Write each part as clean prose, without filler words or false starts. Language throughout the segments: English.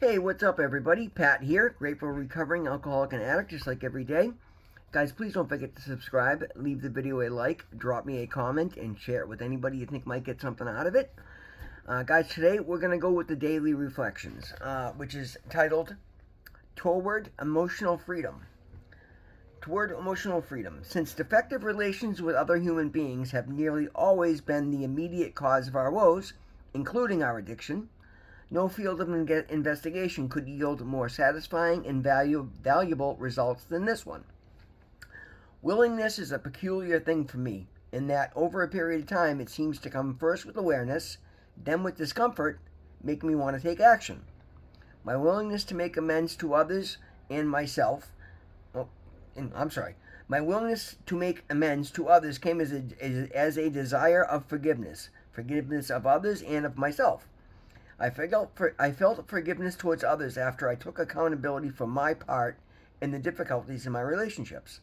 Hey, what's up, everybody? Pat here, grateful recovering alcoholic and addict, just like every day. Guys, please don't forget to subscribe, leave the video a like, drop me a comment, and share it with anybody you think might get something out of it. Guys, today we're going to go with the daily reflections, which is titled Toward Emotional Freedom. Toward emotional freedom. Since defective relations with other human beings have nearly always been the immediate cause of our woes, including our addiction, no field of investigation could yield more satisfying and valuable results than this one. Willingness is a peculiar thing for me, in that over a period of time it seems to come first with awareness, then with discomfort, make me want to take action. My willingness to make amends to others and myself, my willingness to make amends to others came as a desire of forgiveness of others and of myself. I felt forgiveness towards others after I took accountability for my part in the difficulties in my relationships.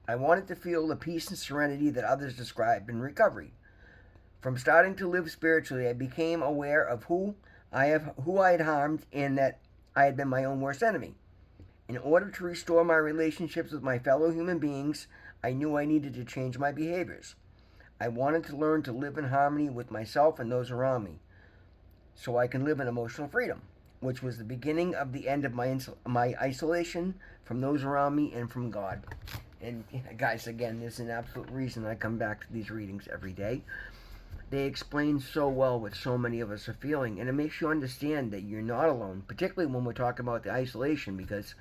I wanted to feel the peace and serenity that others describe in recovery. From starting to live spiritually, I became aware of who I had harmed and that I had been my own worst enemy. In order to restore my relationships with my fellow human beings, I knew I needed to change my behaviors. I wanted to learn to live in harmony with myself and those around me, so I can live in emotional freedom, which was the beginning of the end of my isolation from those around me and from God. And guys, again, there's an absolute reason I come back to these readings every day. They explain so well what so many of us are feeling, and it makes you understand that you're not alone, particularly when we're talking about the isolation, because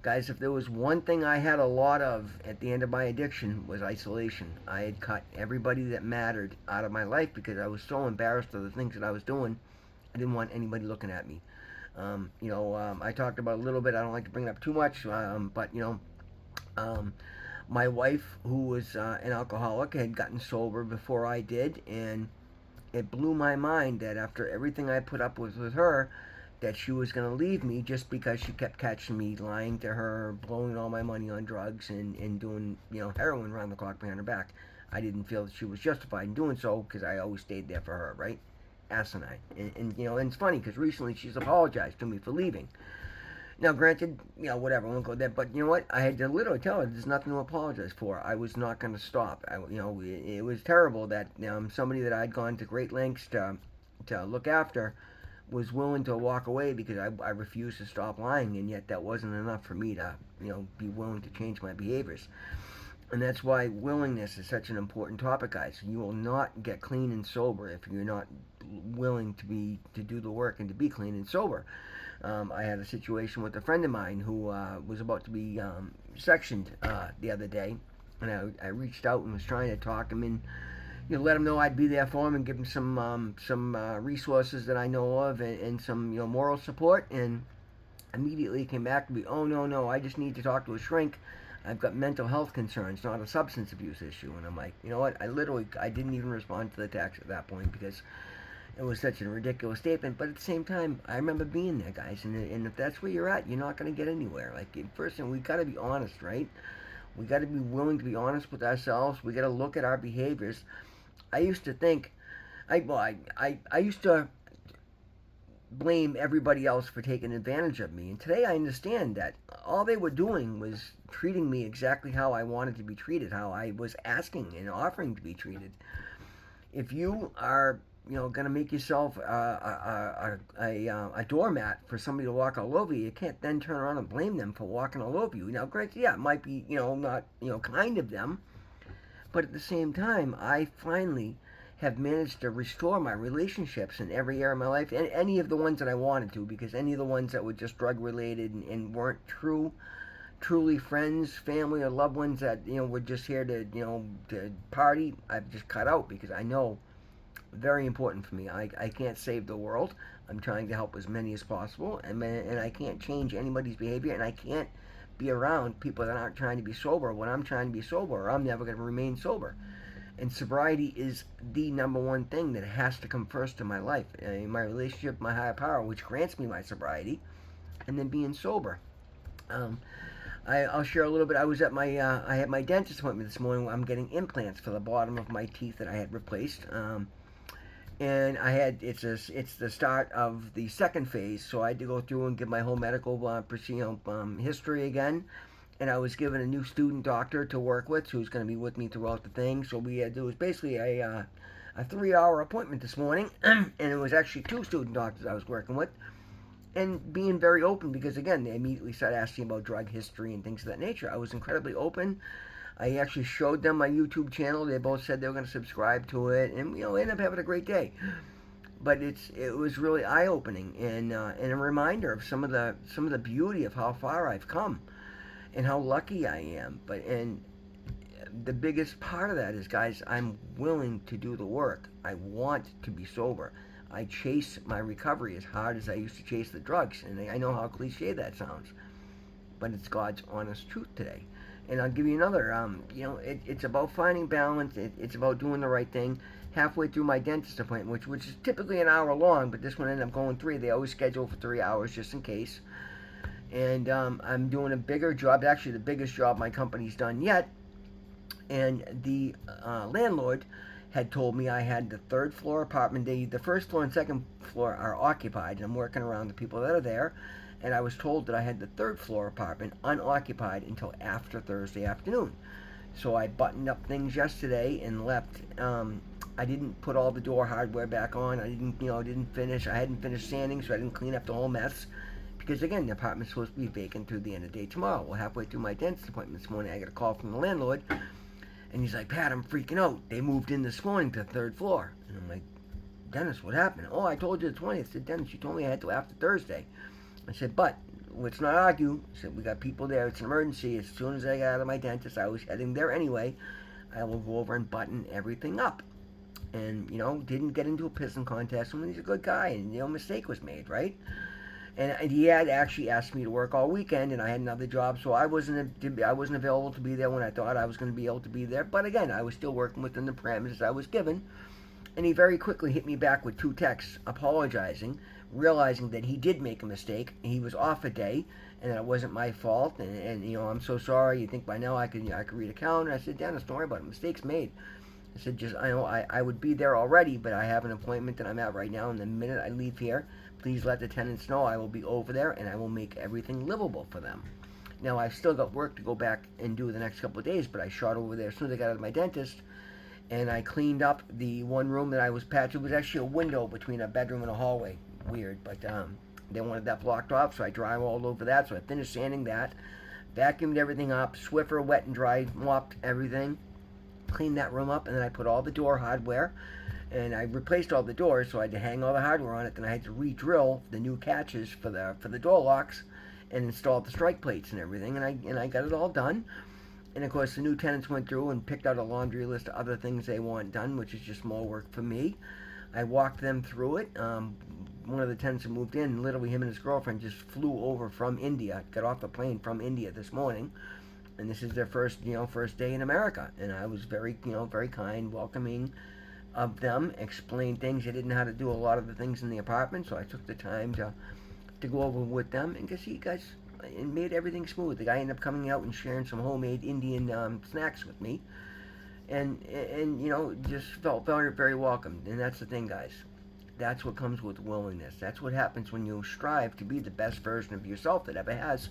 guys, if there was one thing I had a lot of at the end of my addiction, was isolation. I had cut everybody that mattered out of my life because I was so embarrassed of the things that I was doing. I didn't want anybody looking at me. I talked about a little bit. I don't like to bring it up too much, but my wife, who was an alcoholic, had gotten sober before I did, and it blew my mind that after everything I put up with her, that she was going to leave me just because she kept catching me lying to her, blowing all my money on drugs, and doing heroin around the clock behind her back. I didn't feel that she was justified in doing so because I always stayed there for her, right? Asinine. And it's funny because recently she's apologized to me for leaving. Now, granted, whatever, I won't go there, but you know what? I had to literally tell her there's nothing to apologize for. I was not going to stop. It was terrible that somebody that I'd gone to great lengths to look after was willing to walk away because I refused to stop lying, and yet that wasn't enough for me to, be willing to change my behaviors. And that's why willingness is such an important topic, guys. You will not get clean and sober if you're not willing to do the work and to be clean and sober. I had a situation with a friend of mine who was about to be sectioned the other day, and I reached out and was trying to talk him in, let him know I'd be there for him and give him some resources that I know of and some moral support. And immediately he came back to me, oh no, I just need to talk to a shrink. I've got mental health concerns, not a substance abuse issue. And I'm like, you know what? I didn't even respond to the text at that point because it was such a ridiculous statement. But at the same time, I remember being there, guys. And if that's where you're at, you're not going to get anywhere. Like, first thing, we got to be honest, right? We got to be willing to be honest with ourselves. We got to look at our behaviors. I used to think, I used to blame everybody else for taking advantage of me. And today I understand that all they were doing was treating me exactly how I wanted to be treated, how I was asking and offering to be treated. If you are, going to make yourself a doormat for somebody to walk all over you, you can't then turn around and blame them for walking all over you. Now, granted, yeah, it might be, not, kind of them, but at the same time, I finally have managed to restore my relationships in every area of my life, and any of the ones that I wanted to, because any of the ones that were just drug related and weren't truly friends, family, or loved ones that were just here to party, I've just cut out because I know very important for me. I can't save the world. I'm trying to help as many as possible, and I can't change anybody's behavior, and I can't be around people that aren't trying to be sober when I'm trying to be sober, or I'm never going to remain sober. And sobriety is the number one thing that has to come first in my life. In my relationship with my higher power, which grants me my sobriety, and then being sober. I'll share a little bit. I was at I had my dentist appointment this morning. I'm getting implants for the bottom of my teeth that I had replaced. and it's the start of the second phase, so I had to go through and give my whole medical history again, and I was given a new student doctor to work with who's going to be with me throughout the thing. So we had it was basically a 3 hour appointment this morning, and it was actually two student doctors I was working with, and being very open because again they immediately started asking about drug history and things of that nature. I was incredibly open. I actually showed them my YouTube channel. They both said they were going to subscribe to it, and ended up having a great day. But it was really eye opening and a reminder of some of the beauty of how far I've come and how lucky I am. And the biggest part of that is, guys, I'm willing to do the work. I want to be sober. I chase my recovery as hard as I used to chase the drugs, and I know how cliche that sounds, but it's God's honest truth today. And I'll give you another. It's about finding balance. It's about doing the right thing. Halfway through my dentist appointment, which is typically an hour long, but this one ended up going 3. They always schedule for 3 hours just in case. And I'm doing a bigger job, actually the biggest job my company's done yet. And the landlord had told me I had the third floor apartment. The first floor and second floor are occupied, and I'm working around the people that are there. And I was told that I had the third floor apartment unoccupied until after Thursday afternoon. So I buttoned up things yesterday and left. I didn't put all the door hardware back on. I didn't finish. I hadn't finished sanding, so I didn't clean up the whole mess. Because again, the apartment's supposed to be vacant through the end of the day tomorrow. Well, halfway through my dentist appointment this morning, I got a call from the landlord, and he's like, "Pat, I'm freaking out. They moved in this morning to the third floor." And I'm like, "Dennis, what happened?" "Oh, I told you the 20th. I said, "Dennis, you told me I had to after Thursday." I said, "But let's not argue." I said, "We got people there. It's an emergency. As soon as I got out of my dentist, I was heading there anyway. I will go over and button everything up." And, didn't get into a pissing contest. I mean, he's a good guy, and, mistake was made, right? And he had actually asked me to work all weekend, and I had another job, so I wasn't available to be there when I thought I was going to be able to be there. But again, I was still working within the parameters I was given, and he very quickly hit me back with 2 texts apologizing, realizing that he did make a mistake. He was off a day, and that it wasn't my fault. And "I'm so sorry. You think by now I could read a calendar?" I said, "Dennis, don't worry about it. Mistakes made." I said, "Just I know I would be there already, but I have an appointment that I'm at right now, and the minute I leave here, please let the tenants know I will be over there, and I will make everything livable for them." Now, I've still got work to go back and do the next couple of days, but I shot over there as soon as I got out of my dentist, and I cleaned up the one room that I was patched. It was actually a window between a bedroom and a hallway. Weird, but they wanted that blocked off, so I drywalled over that, so I finished sanding that, vacuumed everything up, Swiffer wet and dry, mopped everything, cleaned that room up, and then I put all the door hardware, and I replaced all the doors, so I had to hang all the hardware on it. Then I had to re-drill the new catches for the door locks, and install the strike plates and everything. And I got it all done. And of course, the new tenants went through and picked out a laundry list of other things they want done, which is just more work for me. I walked them through it. One of the tenants who moved in, literally him and his girlfriend just flew over from India, got off the plane from India this morning, and this is their first day in America. And I was very very kind, welcoming of them, explained things. They didn't know how to do a lot of the things in the apartment, so I took the time to go over with them and see, guys, and made everything smooth. The guy ended up coming out and sharing some homemade Indian snacks with me, and just felt very, very welcome. And that's the thing, guys. That's what comes with willingness. That's what happens when you strive to be the best version of yourself that ever has,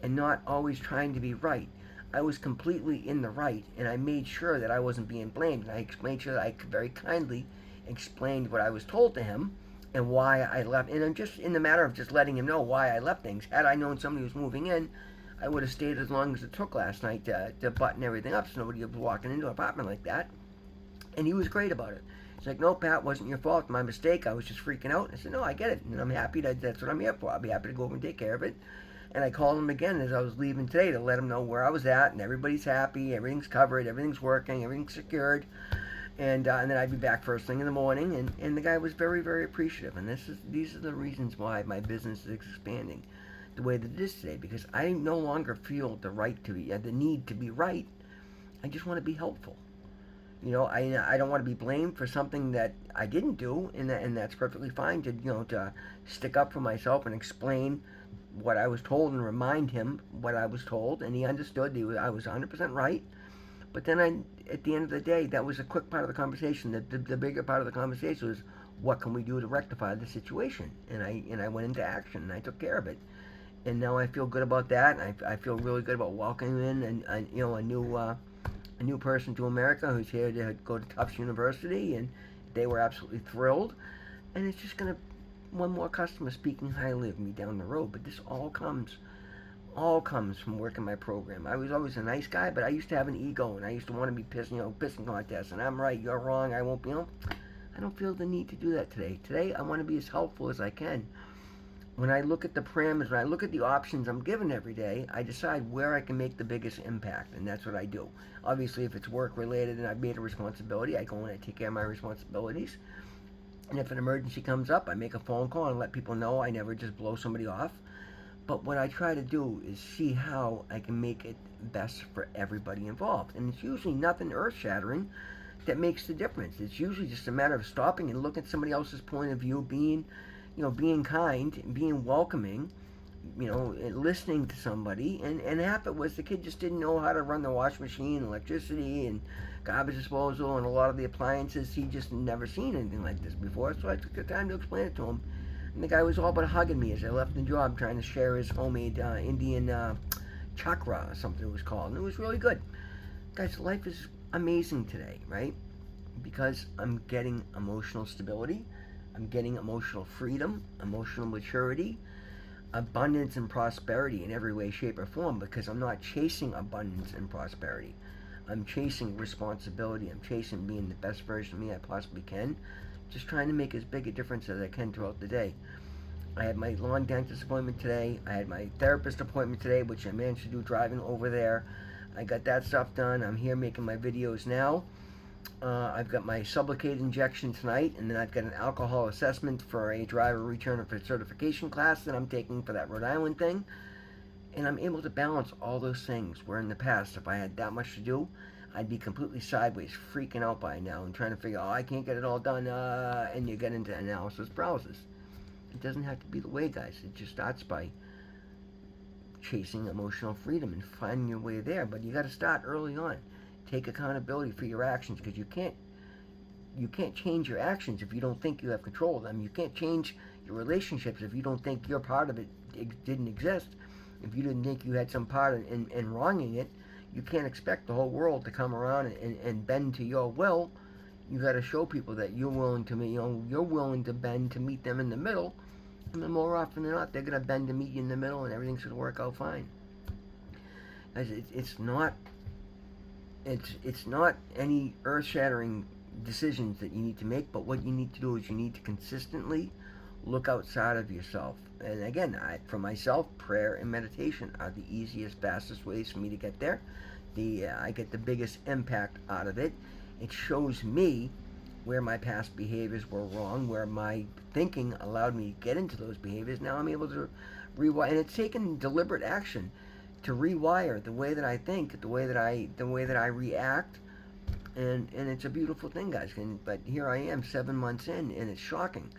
and not always trying to be right. I was completely in the right, and I made sure that I wasn't being blamed. And I made sure that I very kindly explained what I was told to him and why I left. And I'm just in the matter of just letting him know why I left things. Had I known somebody was moving in, I would have stayed as long as it took last night to button everything up so nobody was walking into an apartment like that. And he was great about it. He's like, "No, Pat, wasn't your fault. My mistake. I was just freaking out." I said, "No, I get it. And I'm happy that's what I'm here for. I'll be happy to go over and take care of it." And I called him again as I was leaving today to let him know where I was at, and everybody's happy, everything's covered, everything's working, everything's secured. And then I'd be back first thing in the morning. And the guy was very, very appreciative. And these are the reasons why my business is expanding the way that it is today, because I no longer feel the need to be right. I just want to be helpful. I don't want to be blamed for something that I didn't do, and that's perfectly fine to stick up for myself and explain what I was told and remind him what I was told, and he understood. I was 100% right. But then at the end of the day, that was a quick part of the conversation. The bigger part of the conversation was, what can we do to rectify the situation? And I went into action and I took care of it. And now I feel good about that. And I feel really good about welcoming in a new person to America who's here to go to Tufts University, and they were absolutely thrilled. And it's just gonna one more customer speaking highly of me down the road. But this all comes from working my program. I was always a nice guy, but I used to have an ego, and I used to want to be pissing contests, and I'm right, you're wrong, I won't be. I don't feel the need to do that today. Today, I want to be as helpful as I can. When I look at the parameters, when I look at the options I'm given every day, I decide where I can make the biggest impact, and that's what I do. Obviously, if it's work related and I've made a responsibility, I go and I take care of my responsibilities. And if an emergency comes up, I make a phone call and let people know. I never just blow somebody off. But what I try to do is see how I can make it best for everybody involved. And it's usually nothing earth shattering that makes the difference. It's usually just a matter of stopping and looking at somebody else's point of view, being kind, being welcoming, listening to somebody. And half it was the kid just didn't know how to run the wash machine, electricity, and garbage disposal, and a lot of the appliances. He just never seen anything like this before. So I took the time to explain it to him. And the guy was all but hugging me as I left the job, trying to share his homemade Indian chakra or something it was called. And it was really good. Guys, life is amazing today, right? Because I'm getting emotional stability. I'm getting emotional freedom, emotional maturity, abundance and prosperity in every way, shape, or form, because I'm not chasing abundance and prosperity. I'm chasing responsibility. I'm chasing being the best version of me I possibly can. Just trying to make as big a difference as I can throughout the day. I had my lawn dentist appointment today. I had my therapist appointment today, which I managed to do driving over there. I got that stuff done. I'm here making my videos now. I've got my Sublocade injection tonight, and then I've got an alcohol assessment for a driver return for certification class that I'm taking for that Rhode Island thing. And I'm able to balance all those things, where in the past, if I had that much to do, I'd be completely sideways, freaking out by now, and trying to figure, I can't get it all done, and you get into analysis paralysis. It doesn't have to be the way, guys. It just starts by chasing emotional freedom and finding your way there. But you got to start early on. Take accountability for your actions, because you can't change your actions if you don't think you have control of them. You can't change your relationships if you don't think your part of it didn't exist. If you didn't think you had some part in wronging it, you can't expect the whole world to come around and bend to your will. You got to show people that you're willing to bend to meet them in the middle. And then more often than not, they're going to bend to meet you in the middle, and everything's going to work out fine. Guys, it's not any earth-shattering decisions that you need to make, but what you need to do is you need to consistently look outside of yourself. And again, for myself, prayer and meditation are the easiest, fastest ways for me to get there. I get the biggest impact out of it. It shows me where my past behaviors were wrong, where my thinking allowed me to get into those behaviors. Now I'm able to rewire, and it's taken deliberate action to rewire the way that I think, the way that I react, and it's a beautiful thing, guys. But here I am, 7 months in, and it's shocking.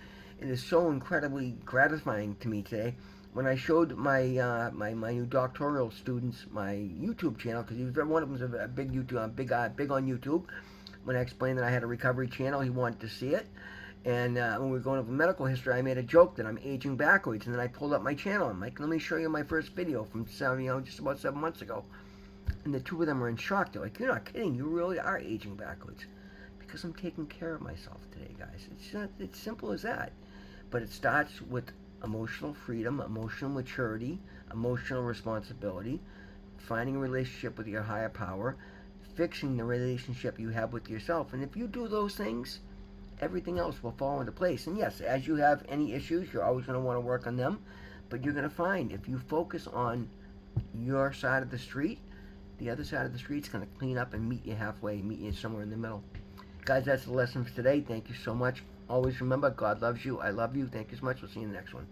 It is so incredibly gratifying to me today when I showed my my new doctoral students my YouTube channel, because one of them is a big YouTube, big on YouTube. When I explained that I had a recovery channel, he wanted to see it. And when we were going over medical history, I made a joke that I'm aging backwards, and then I pulled up my channel. I'm like, let me show you my first video from just about 7 months ago. And the two of them were in shock. They're like, you're not kidding, you really are aging backwards. Because I'm taking care of myself today, guys. It's simple as that. But it starts with emotional freedom, emotional maturity, emotional responsibility, finding a relationship with your higher power, fixing the relationship you have with yourself. And if you do those things, everything else will fall into place. And yes, as you have any issues, you're always going to want to work on them. But you're going to find if you focus on your side of the street, the other side of the street's going to clean up and meet you halfway, meet you somewhere in the middle. Guys, that's the lesson for today. Thank you so much. Always remember, God loves you. I love you. Thank you so much. We'll see you in the next one.